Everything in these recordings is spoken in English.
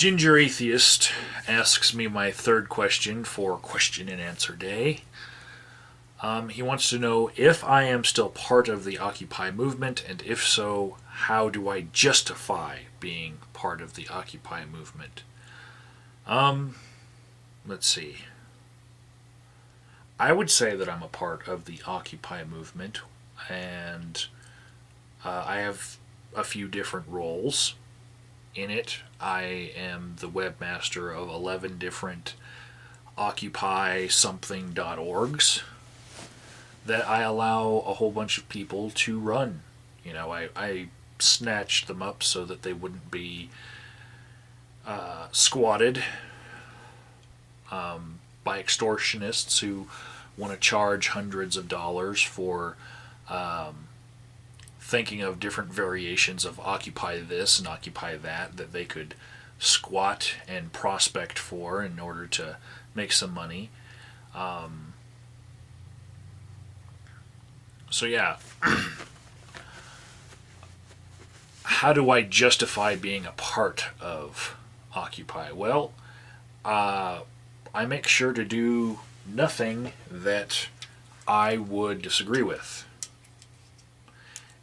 GingerAtheist asks me my third question for question and answer day. He wants to know if I am still part of the Occupy movement, and if so, how do I justify being part of the Occupy movement? Let's see. I would say that I'm a part of the Occupy movement, and I have a few different roles in it. I am the webmaster of 11 different Occupy something.orgs that I allow a whole bunch of people to run. I snatched them up so that they wouldn't be squatted by extortionists who want to charge hundreds of dollars for thinking of different variations of Occupy this and Occupy that they could squat and prospect for in order to make some money. So yeah, how do I justify being a part of Occupy? Well, I make sure to do nothing that I would disagree with.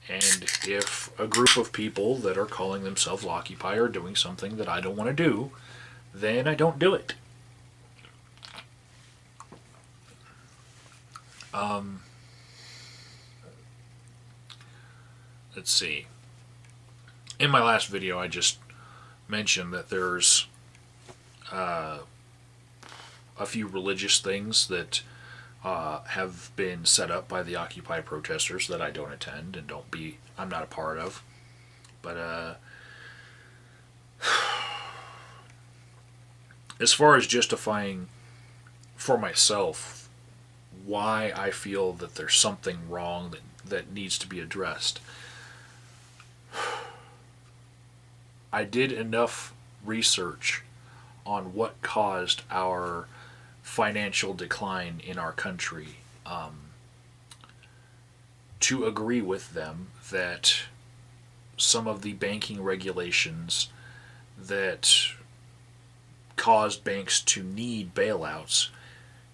And if a group of people that are calling themselves Occupy are doing something that I don't want to do, then I don't do it. Let's see. In my last video, I just mentioned that there's a few religious things that have been set up by the Occupy protesters that I don't attend and I'm not a part of. But as far as justifying for myself why I feel that there's something wrong that needs to be addressed, I did enough research on what caused our financial decline in our country to agree with them that some of the banking regulations that caused banks to need bailouts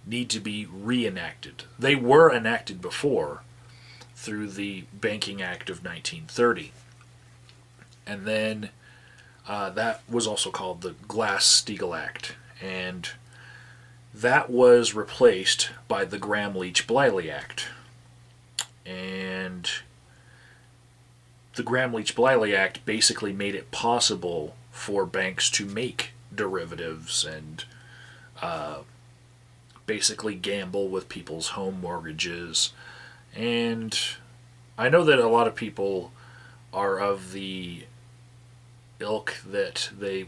need to be reenacted. They were enacted before through the Banking Act of 1930. And then that was also called the Glass-Steagall Act. And that was replaced by the Gramm-Leach-Bliley Act. And the Gramm-Leach-Bliley Act basically made it possible for banks to make derivatives and basically gamble with people's home mortgages. And I know that a lot of people are of the ilk that they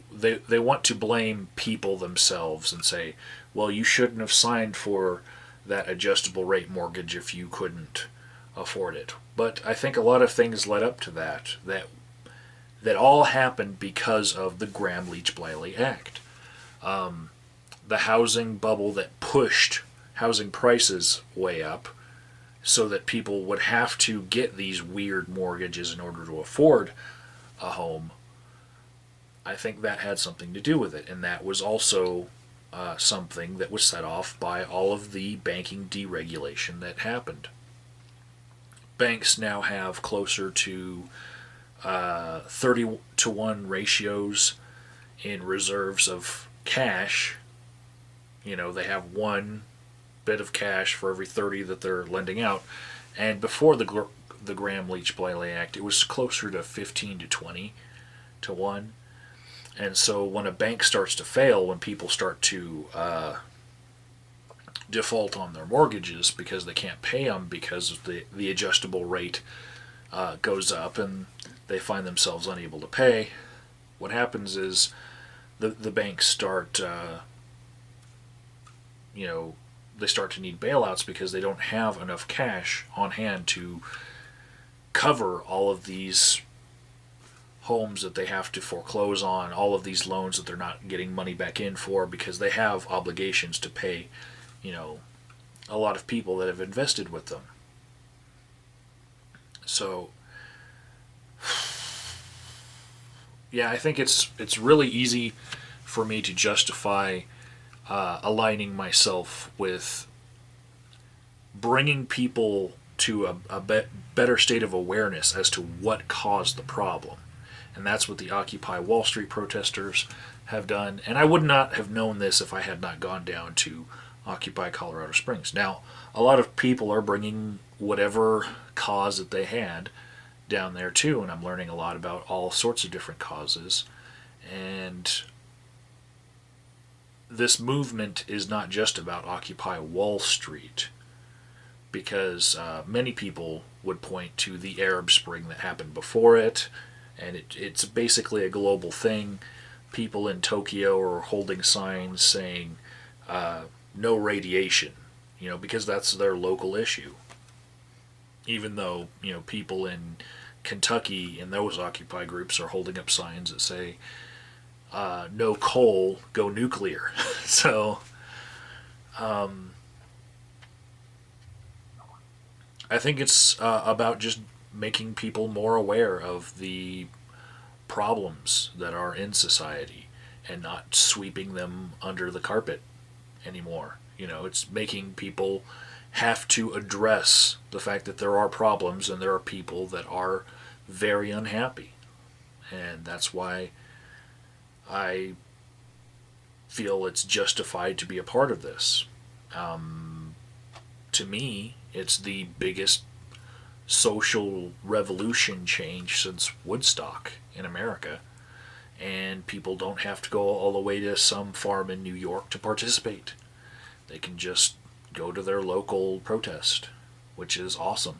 want to blame people themselves and say, well, you shouldn't have signed for that adjustable rate mortgage if you couldn't afford it. But I think a lot of things led up to that all happened because of the Gramm-Leach-Bliley Act. The housing bubble that pushed housing prices way up so that people would have to get these weird mortgages in order to afford a home. I think that had something to do with it, and that was also something that was set off by all of the banking deregulation that happened. Banks now have closer to 30-to-1 ratios in reserves of cash. They have one bit of cash for every 30 that they're lending out. And before the Gramm-Leach-Bliley Act, it was closer to 15 to 20 to 1. And so when a bank starts to fail, when people start to default on their mortgages because they can't pay them because of the adjustable rate goes up and they find themselves unable to pay, what happens is the banks start they start to need bailouts because they don't have enough cash on hand to cover all of these homes that they have to foreclose on, all of these loans that they're not getting money back in for because they have obligations to pay, a lot of people that have invested with them. So, yeah, I think it's really easy for me to justify aligning myself with bringing people to better state of awareness as to what caused the problem. And that's what the Occupy Wall Street protesters have done. And I would not have known this if I had not gone down to Occupy Colorado Springs. Now, a lot of people are bringing whatever cause that they had down there too, and I'm learning a lot about all sorts of different causes. And this movement is not just about Occupy Wall Street, because many people would point to the Arab Spring that happened before it, and it's basically a global thing. People in Tokyo are holding signs saying no radiation, because that's their local issue. Even though, people in Kentucky in those Occupy groups are holding up signs that say no coal, go nuclear. So I think it's about just making people more aware of the problems that are in society and not sweeping them under the carpet anymore. It's making people have to address the fact that there are problems and there are people that are very unhappy. And that's why I feel it's justified to be a part of this. To me, it's the biggest social revolution change since Woodstock in America. And people don't have to go all the way to some farm in New York to participate. They can just go to their local protest, which is awesome.